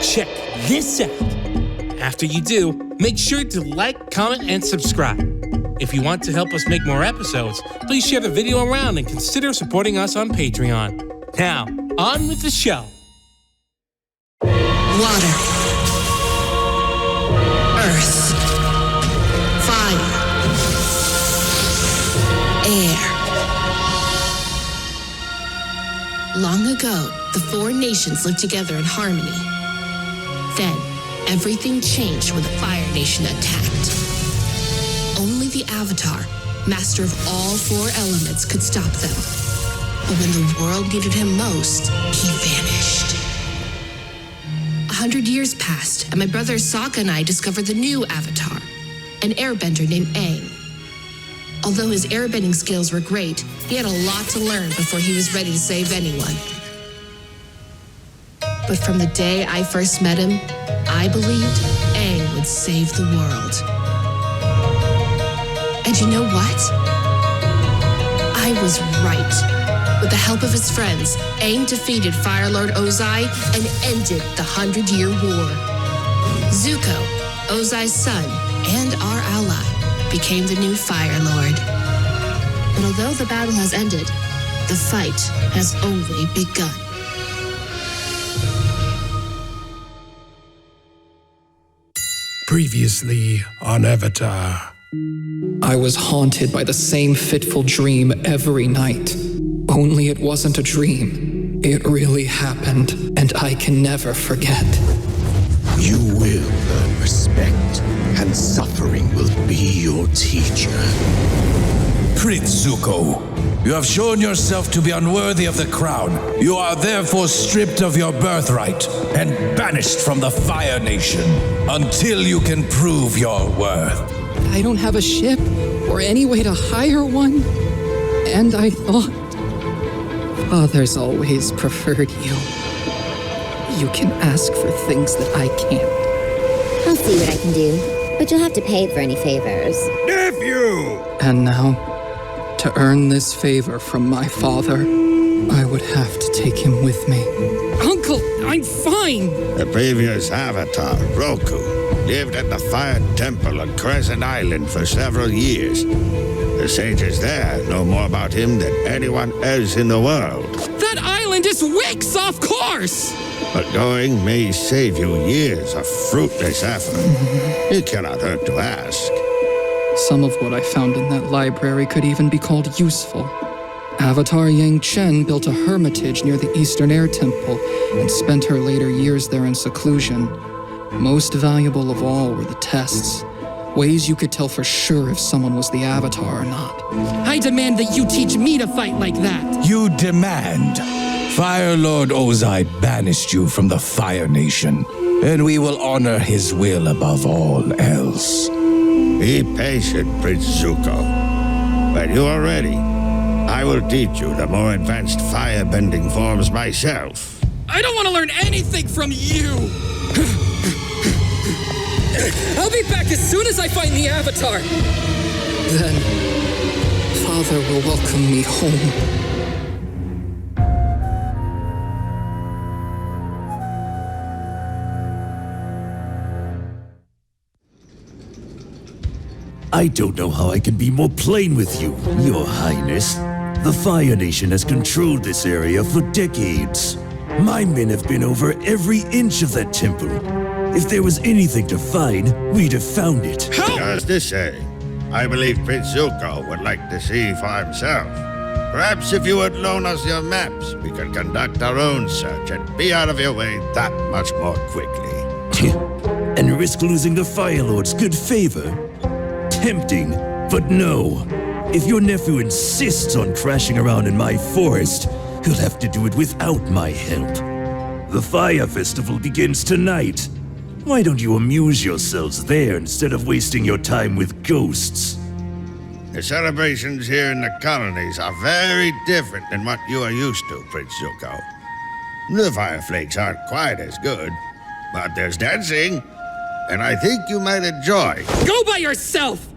check this out. After you do, make sure to like, comment, and subscribe. If you want to help us make more episodes, please share the video around and consider supporting us on Patreon. Now, on with the show. Water. Earth. Fire. Air. Long ago, the four nations lived together in harmony. Then, everything changed when the Fire Nation attacked. Only the Avatar, master of all four elements, could stop them. But when the world needed him most, he vanished. 100 years passed, and my brother Sokka and I discovered the new Avatar, an airbender named Aang. Although his airbending skills were great, he had a lot to learn before he was ready to save anyone. But from the day I first met him, I believed Aang would save the world. And you know what? I was right. With the help of his friends, Aang defeated Fire Lord Ozai and ended the 100-Year War. Zuko, Ozai's son and our ally, became the new Fire Lord. But although the battle has ended, the fight has only begun. Previously on Avatar. I was haunted by the same fitful dream every night. Only it wasn't a dream. It really happened, and I can never forget. You will learn respect, and suffering will be your teacher. Prince Zuko, you have shown yourself to be unworthy of the crown. You are therefore stripped of your birthright and banished from the Fire Nation until you can prove your worth. I don't have a ship or any way to hire one. And I thought, Father's always preferred you. You can ask for things that I can't. I'll see what I can do, but you'll have to pay for any favors. Nephew! And now, to earn this favor from my father, I would have to take him with me. Uncle, I'm fine! The previous Avatar, Roku, lived at the Fire Temple on Crescent Island for several years. The sages there know more about him than anyone else in the world. That island is Wix, of course! But going may save you years of fruitless effort. It cannot hurt to ask. Some of what I found in that library could even be called useful. Avatar Yang Chen built a hermitage near the Eastern Air Temple and spent her later years there in seclusion. Most valuable of all were the tests. Ways you could tell for sure if someone was the Avatar or not. I demand that you teach me to fight like that! You demand? Fire Lord Ozai banished you from the Fire Nation, and we will honor his will above all else. Be patient, Prince Zuko. When you are ready, I will teach you the more advanced fire-bending forms myself. I don't want to learn anything from you! I'll be back as soon as I find the Avatar! Then, Father will welcome me home. I don't know how I can be more plain with you, Your Highness. The Fire Nation has controlled this area for decades. My men have been over every inch of that temple. If there was anything to find, we'd have found it. Just to say, I believe Prince Zuko would like to see for himself. Perhaps if you would loan us your maps, we could conduct our own search and be out of your way that much more quickly. And risk losing the Fire Lord's good favor? Tempting, but no. If your nephew insists on crashing around in my forest, he'll have to do it without my help. The Fire Festival begins tonight. Why don't you amuse yourselves there instead of wasting your time with ghosts? The celebrations here in the colonies are very different than what you are used to, Prince Zuko. The Fireflakes aren't quite as good, but there's dancing, and I think you might enjoy. Go by yourself!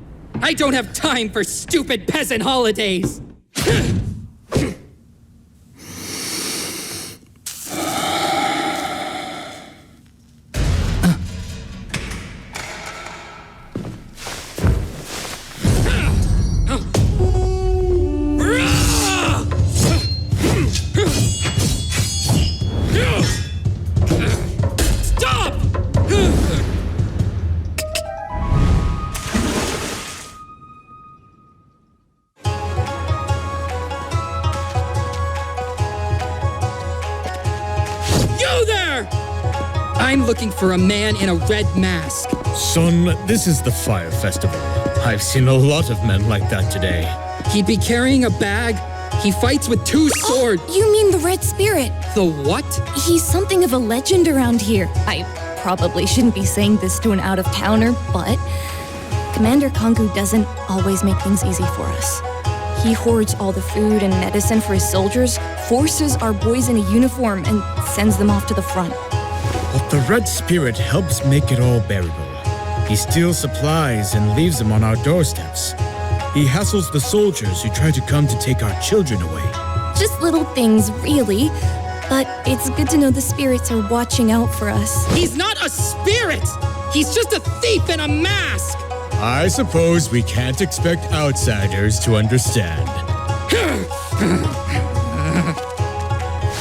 I don't have time for stupid peasant holidays! I'm looking for a man in a red mask. Son, this is the fire festival. I've seen a lot of men like that today. He'd be carrying a bag. He fights with 2 swords. You mean the Red Spirit? The what? He's something of a legend around here. I probably shouldn't be saying this to an out-of-towner, but Commander Kongu doesn't always make things easy for us. He hoards all the food and medicine for his soldiers, forces our boys in a uniform, and sends them off to the front. But the Red Spirit helps make it all bearable. He steals supplies and leaves them on our doorsteps. He hassles the soldiers who try to come to take our children away. Just little things, really. But it's good to know the spirits are watching out for us. He's not a spirit! He's just a thief in a mask! I suppose we can't expect outsiders to understand.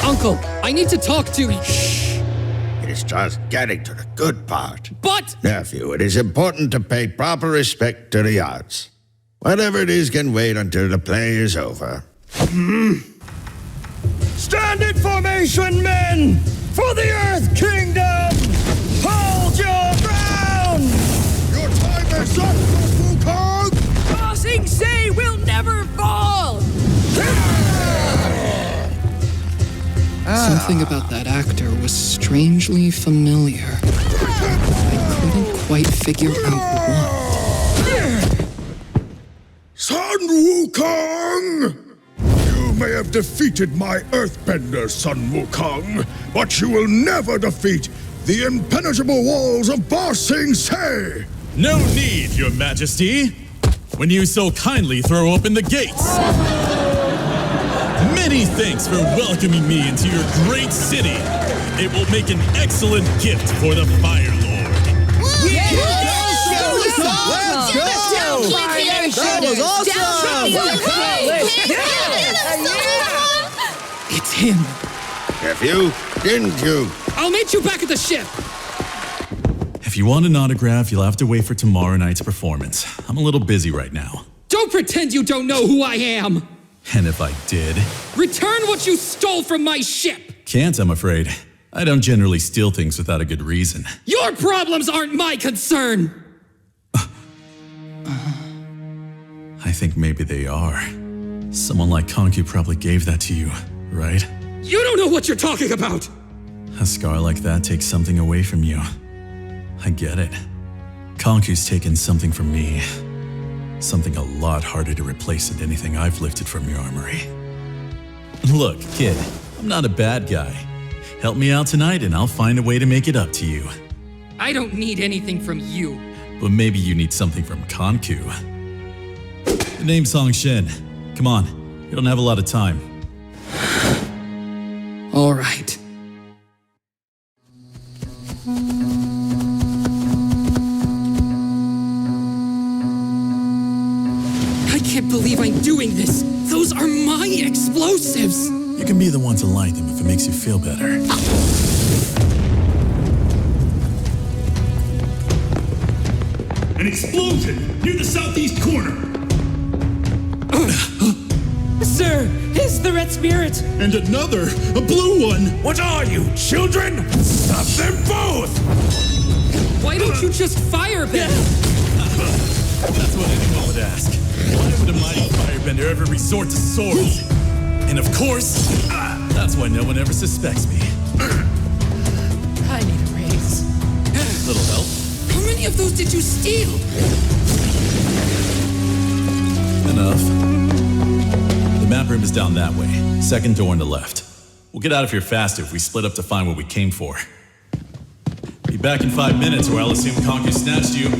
Uncle, I need to talk to you. Shh. It is just getting to the good part. But... Nephew, it is important to pay proper respect to the odds. Whatever it is can wait until the play is over. Stand in formation, men! For the Earth Kingdom! Hold your ground! Your time is up, Zuko! Crossing Say will never fall! Something about that actor was strangely familiar. I couldn't quite figure out what. Sun Wukong! You may have defeated my Earthbender, Sun Wukong, but you will never defeat the impenetrable walls of Ba Sing Se! No need, Your Majesty, when you so kindly throw open the gates. Many thanks for welcoming me into your great city. It will make an excellent gift for the Fire Lord. That was awesome! It's him. Nephew, didn't you? I'll meet you back at the ship. If you want an autograph, you'll have to wait for tomorrow night's performance. I'm a little busy right now. Don't pretend you don't know who I am. And if I did... Return what you stole from my ship. Can't, I'm afraid. I don't generally steal things without a good reason. Your problems aren't my concern. I think maybe they are. Someone like Konku probably gave that to you, right? You don't know what you're talking about! A scar like that takes something away from you. I get it. Konku's taken something from me. Something a lot harder to replace than anything I've lifted from your armory. Look, kid, I'm not a bad guy. Help me out tonight and I'll find a way to make it up to you. I don't need anything from you. But maybe you need something from Konku. The name's Song Shin. Come on, you don't have a lot of time. All right. I can't believe I'm doing this. Those are my explosives. You can be the one to light them if it makes you feel better. An explosion near the southeast corner. Sir, it's the Red Spirit. And another, a blue one. What are you, children? Stop them both! Why don't you just firebend? That's what anyone would ask. Why would a mighty firebender ever resort to swords? And of course, that's why no one ever suspects me. I need a raise. Little help? How many of those did you steal? Enough. The map room is down that way. Second door on the left. We'll get out of here faster if we split up to find what we came for. Be back in 5 minutes or I'll assume Konku snatched you.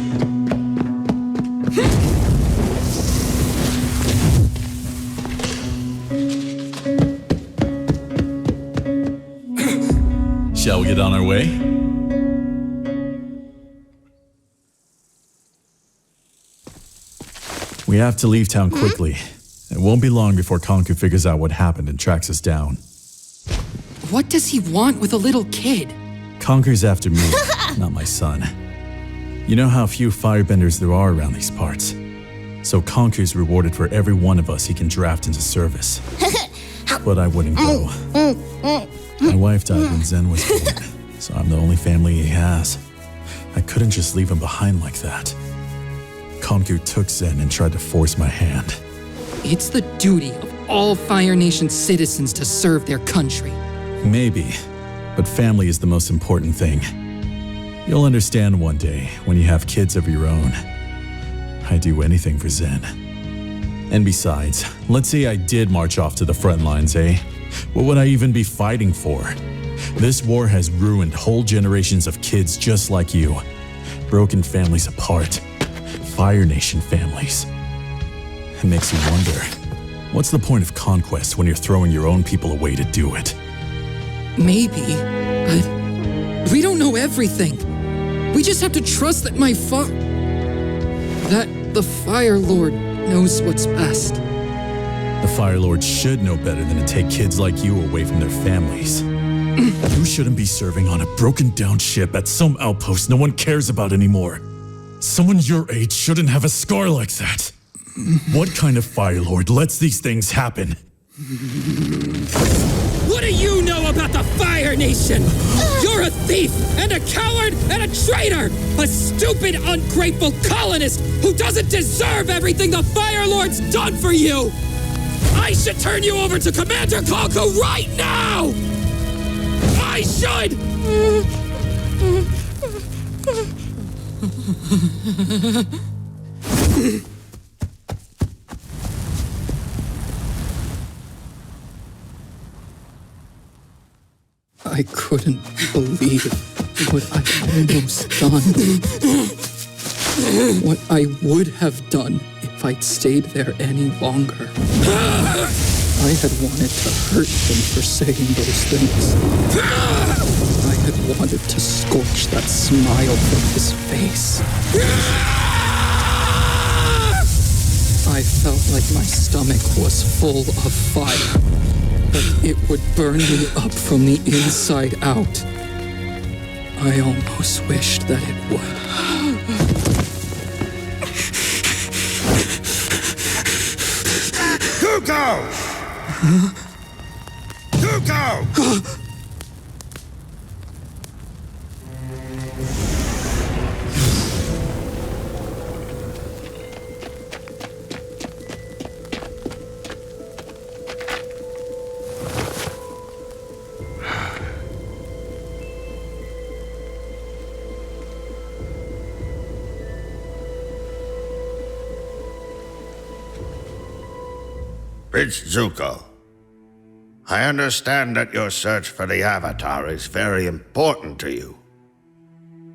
Shall we get on our way? We have to leave town quickly. It won't be long before Konku figures out what happened and tracks us down. What does he want with a little kid? Konku's after me, not my son. You know how few firebenders there are around these parts. So Konku's rewarded for every one of us he can draft into service. But I wouldn't go. My wife died when Zen was born, so I'm the only family he has. I couldn't just leave him behind like that. Konku took Zen and tried to force my hand. It's the duty of all Fire Nation citizens to serve their country. Maybe, but family is the most important thing. You'll understand one day when you have kids of your own. I'd do anything for Zen. And besides, let's say I did march off to the front lines, eh? What would I even be fighting for? This war has ruined whole generations of kids just like you. Broken families apart. Fire Nation families. It makes you wonder, what's the point of conquest when you're throwing your own people away to do it? Maybe, but we don't know everything. We just have to trust that that the Fire Lord knows what's best. The Fire Lord should know better than to take kids like you away from their families. You shouldn't be serving on a broken down ship at some outpost no one cares about anymore. Someone your age shouldn't have a scar like that. What kind of Fire Lord lets these things happen? What do you know about the Fire Nation? You're a thief and a coward and a traitor! A stupid, ungrateful colonist who doesn't deserve everything the Fire Lord's done for you! I should turn you over to Commander Konku right now! I should! I couldn't believe what I'd almost done. What I would have done if I'd stayed there any longer. I had wanted to hurt him for saying those things. I had wanted to scorch that smile from his face. I felt like my stomach was full of fire, but it would burn me up from the inside out. I almost wished that it would. Zuko! Zuko! Prince Zuko, I understand that your search for the Avatar is very important to you.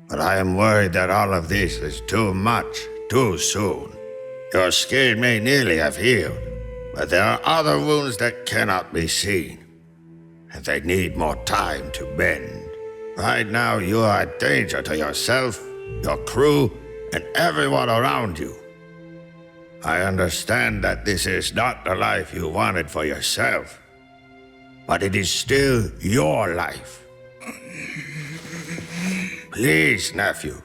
But I am worried that all of this is too much, too soon. Your skin may nearly have healed, but there are other wounds that cannot be seen. And they need more time to mend. Right now, you are a danger to yourself, your crew, and everyone around you. I understand that this is not the life you wanted for yourself, but it is still your life. Please, nephew,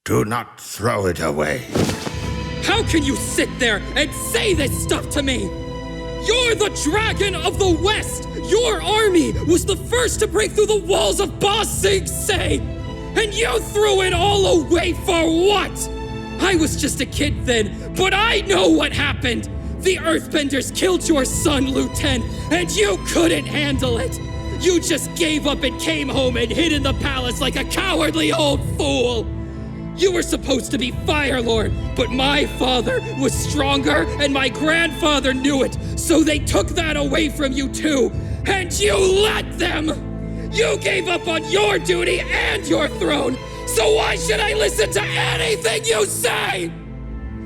do not throw it away. How can you sit there and say this stuff to me? You're the Dragon of the West! Your army was the first to break through the walls of Ba Sing Se! And you threw it all away for what? I was just a kid then, but I know what happened! The Earthbenders killed your son, Lieutenant, and you couldn't handle it! You just gave up and came home and hid in the palace like a cowardly old fool! You were supposed to be Fire Lord, but my father was stronger and my grandfather knew it, so they took that away from you too, and you let them! You gave up on your duty and your throne, so why should I listen to anything you say?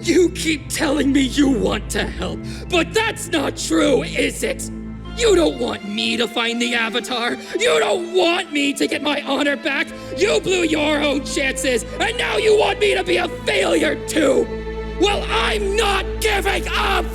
You keep telling me you want to help, but that's not true, is it? You don't want me to find the Avatar. You don't want me to get my honor back. You blew your own chances, and now you want me to be a failure too. Well, I'm not giving up!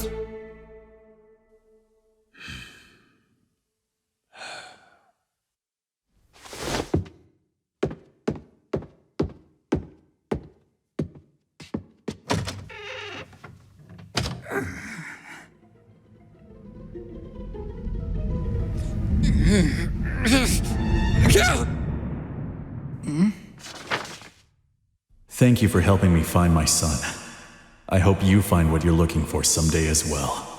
Thank you for helping me find my son. I hope you find what you're looking for someday as well.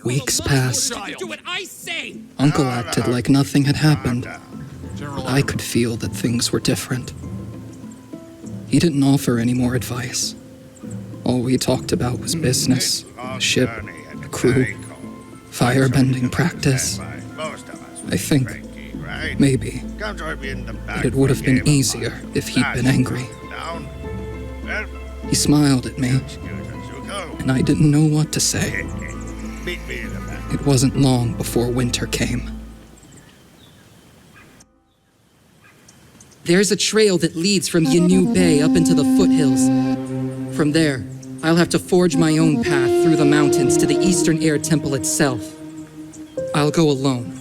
Weeks passed. Uncle acted like nothing had happened. But I could feel that things were different. He didn't offer any more advice. All we talked about was business, the ship, the crew, firebending practice. I think, maybe, that it would have been easier if he'd been angry. He smiled at me, and I didn't know what to say. It wasn't long before winter came. There's a trail that leads from Yanu Bay up into the foothills. From there, I'll have to forge my own path through the mountains to the Eastern Air Temple itself. I'll go alone.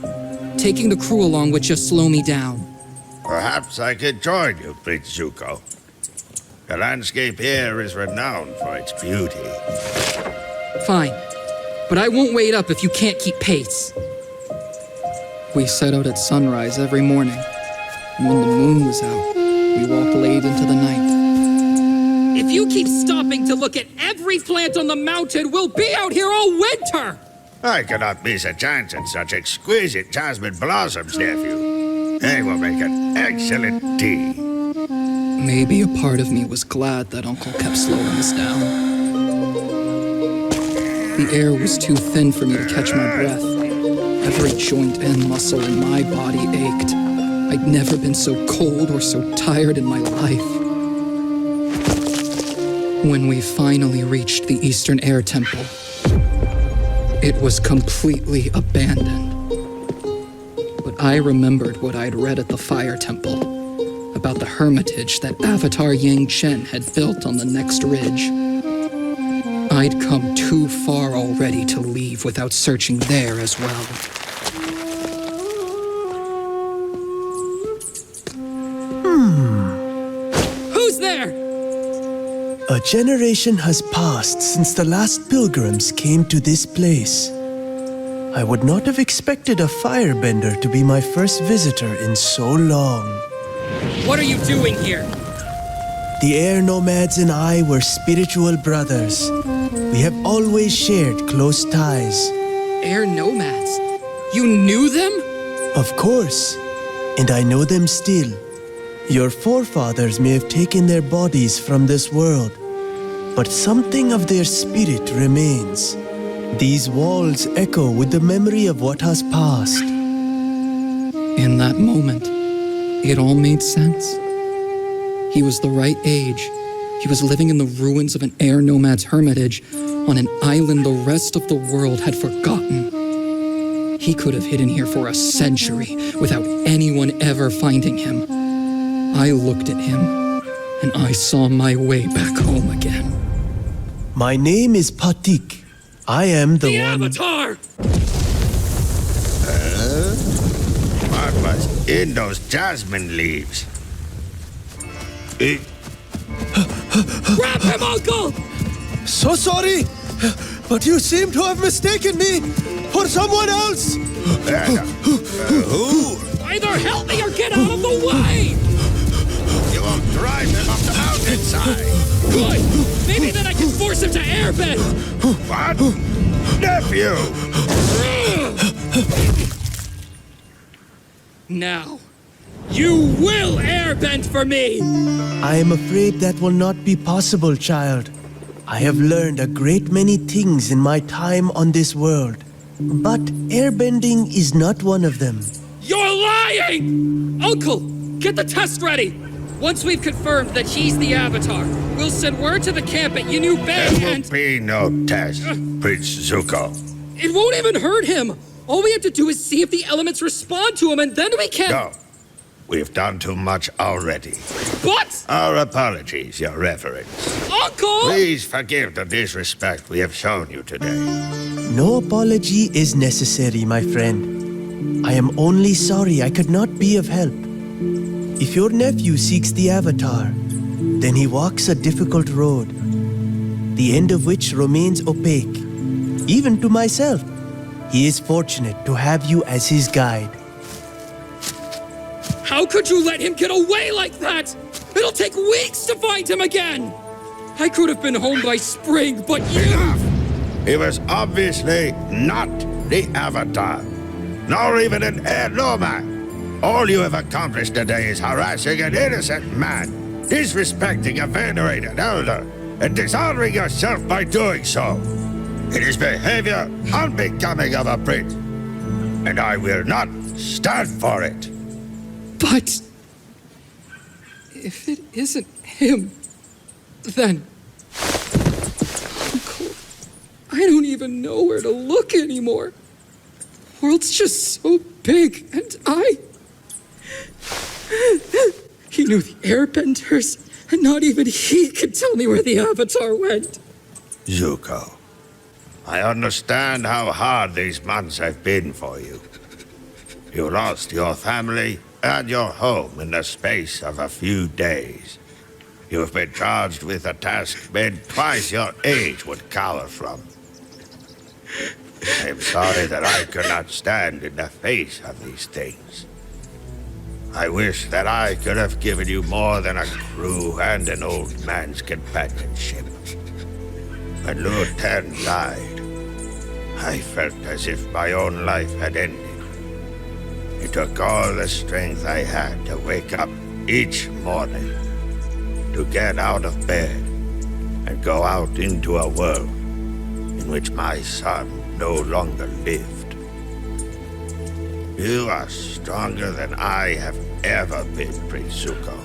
Taking the crew along would just slow me down. Perhaps I could join you, Prince Zuko. The landscape here is renowned for its beauty. Fine. But I won't wait up if you can't keep pace. We set out at sunrise every morning. And when the moon was out, we walked late into the night. If you keep stopping to look at every plant on the mountain, we'll be out here all winter! I cannot miss a chance at such exquisite jasmine blossoms, nephew. They will make an excellent tea. Maybe a part of me was glad that Uncle kept slowing us down. The air was too thin for me to catch my breath. Every joint and muscle in my body ached. I'd never been so cold or so tired in my life. When we finally reached the Eastern Air Temple, it was completely abandoned. But I remembered what I'd read at the Fire Temple about the hermitage that Avatar Yang Chen had built on the next ridge. I'd come too far already to leave without searching there as well. Who's there? A generation has passed since the last pilgrims came to this place. I would not have expected a firebender to be my first visitor in so long. What are you doing here? The air nomads and I were spiritual brothers. We have always shared close ties. Air nomads? You knew them? Of course. And I know them still. Your forefathers may have taken their bodies from this world, but something of their spirit remains. These walls echo with the memory of what has passed. In that moment, it all made sense. He was the right age. He was living in the ruins of an air nomad's hermitage on an island the rest of the world had forgotten. He could have hidden here for a century without anyone ever finding him. I looked at him, and I saw my way back home again. My name is Patik. I am the one... Avatar! What was in those jasmine leaves? Grab him, Uncle! So sorry, but you seem to have mistaken me for someone else. Who? Either help me or get out of the way! You won't drive him up the mountainside. Good! Maybe then I can force him to airbend! What? Nephew! Now, you will airbend for me! I am afraid that will not be possible, child. I have learned a great many things in my time on this world, but airbending is not one of them. You're lying! Uncle, get the test ready! Once we've confirmed that he's the Avatar, we'll send word to the camp at Yanu Bay There will be no test, Prince Zuko. It won't even hurt him! All we have to do is see if the elements respond to him, and then we can... No. We've done too much already. What? Our apologies, Your Reverence. Uncle! Please forgive the disrespect we have shown you today. No apology is necessary, my friend. I am only sorry I could not be of help. If your nephew seeks the Avatar, then he walks a difficult road, the end of which remains opaque, even to myself. He is fortunate to have you as his guide. How could you let him get away like that? It'll take weeks to find him again! I could have been home by spring, but you... Enough! He was obviously not the Avatar, nor even an heir nomad. All you have accomplished today is harassing an innocent man, disrespecting a venerated elder, and dishonoring yourself by doing so. It is behavior unbecoming of a prince, and I will not stand for it. But... if it isn't him, then... Uncle, I don't even know where to look anymore. The world's just so big, and He knew the Airbenders, and not even he could tell me where the Avatar went. Zuko, I understand how hard these months have been for you. You lost your family and your home in the space of a few days. You have been charged with a task men twice your age would cower from. I am sorry that I could not stand in the face of these things. I wish that I could have given you more than a crew and an old man's companionship. When Luen died, I felt as if my own life had ended. It took all the strength I had to wake up each morning, to get out of bed and go out into a world in which my son no longer lived. You are stronger than I have ever been, Prince Zuko.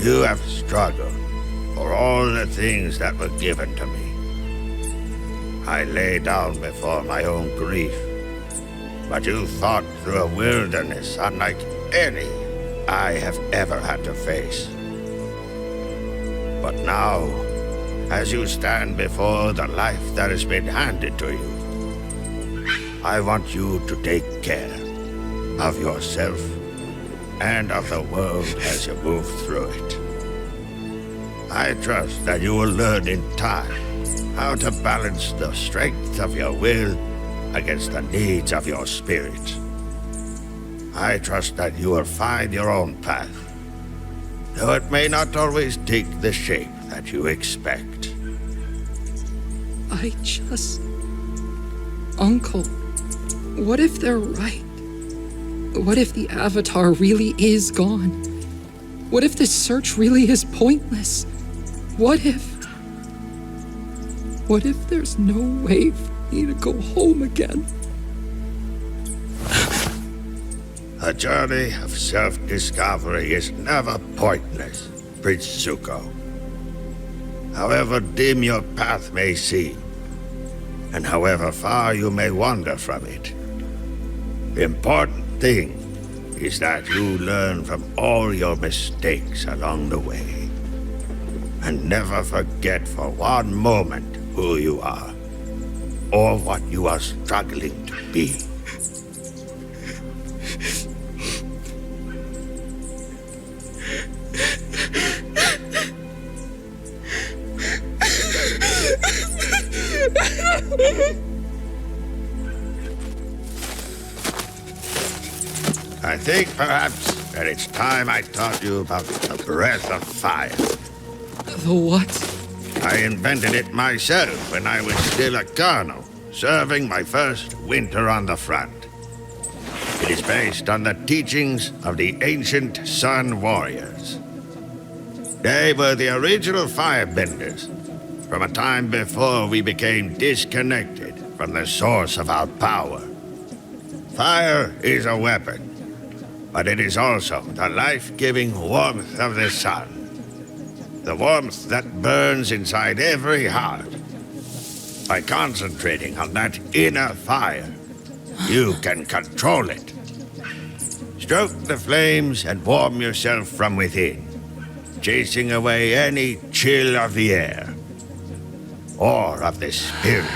You have struggled for all the things that were given to me. I lay down before my own grief, but you fought through a wilderness unlike any I have ever had to face. But now, as you stand before the life that has been handed to you, I want you to take care of yourself and of the world as you move through it. I trust that you will learn in time how to balance the strength of your will against the needs of your spirit. I trust that you will find your own path, though it may not always take the shape that you expect. Uncle, what if they're right? What if the Avatar really is gone? What if this search really is pointless? What if there's no way for me to go home again? A journey of self-discovery is never pointless, Prince Zuko. However dim your path may seem, and however far you may wander from it, the important thing is that you learn from all your mistakes along the way, and never forget for one moment who you are, or what you are struggling to be. I think perhaps that it's time I taught you about the breath of fire. The what? I invented it myself when I was still a colonel, serving my first winter on the front. It is based on the teachings of the ancient Sun Warriors. They were the original firebenders, from a time before we became disconnected from the source of our power. Fire is a weapon, but it is also the life-giving warmth of the sun. The warmth that burns inside every heart. By concentrating on that inner fire, you can control it. Stroke the flames and warm yourself from within, chasing away any chill of the air or of the spirit.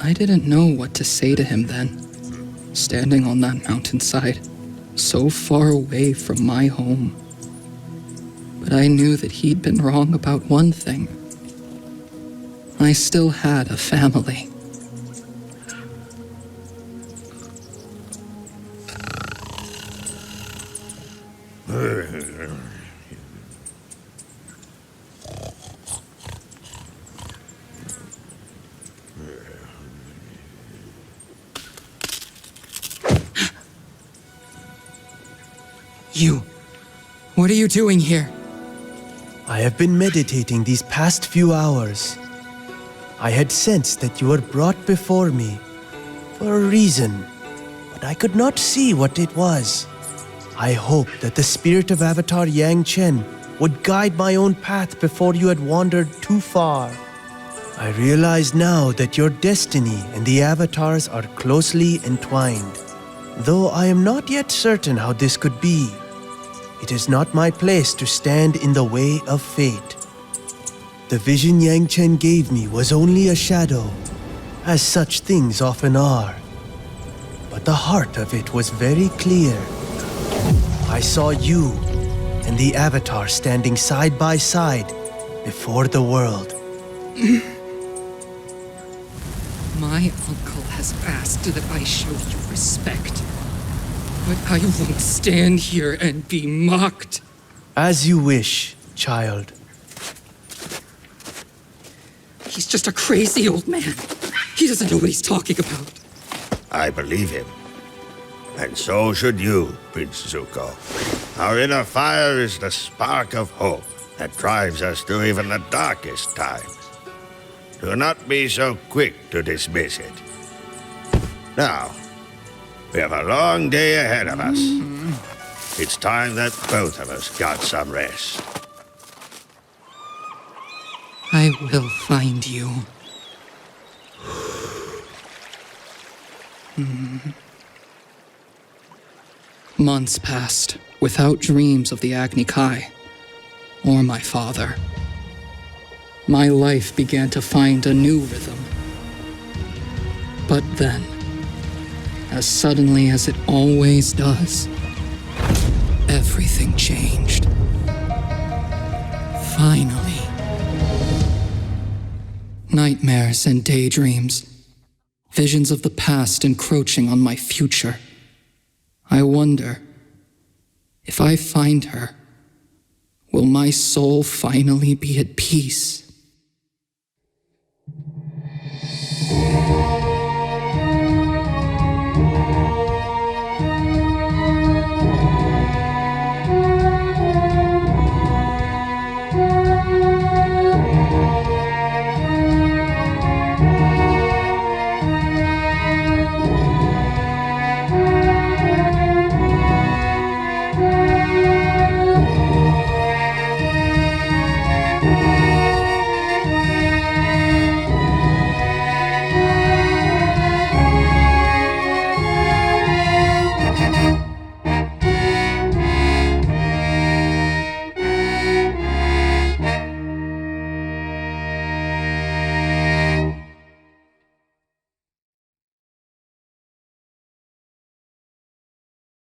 I didn't know what to say to him then, standing on that mountainside, so far away from my home. But I knew that he'd been wrong about one thing. I still had a family. You, what are you doing here? I have been meditating these past few hours. I had sensed that you were brought before me for a reason, but I could not see what it was. I hoped that the spirit of Avatar Yang Chen would guide my own path before you had wandered too far. I realize now that your destiny and the Avatars are closely entwined. Though I am not yet certain how this could be, it is not my place to stand in the way of fate. The vision Yang Chen gave me was only a shadow, as such things often are. But the heart of it was very clear. I saw you and the Avatar standing side by side before the world. My uncle has asked that I show you respect. But I won't stand here and be mocked. As you wish, child. He's just a crazy old man. He doesn't know what he's talking about. I believe him. And so should you, Prince Zuko. Our inner fire is the spark of hope that drives us through even the darkest times. Do not be so quick to dismiss it. Now, we have a long day ahead of us. It's time that both of us got some rest. I will find you. Months passed without dreams of the Agni Kai or my father. My life began to find a new rhythm. But then, as suddenly as it always does, everything changed. Finally. Nightmares and daydreams. Visions of the past encroaching on my future. I wonder, if I find her, will my soul finally be at peace?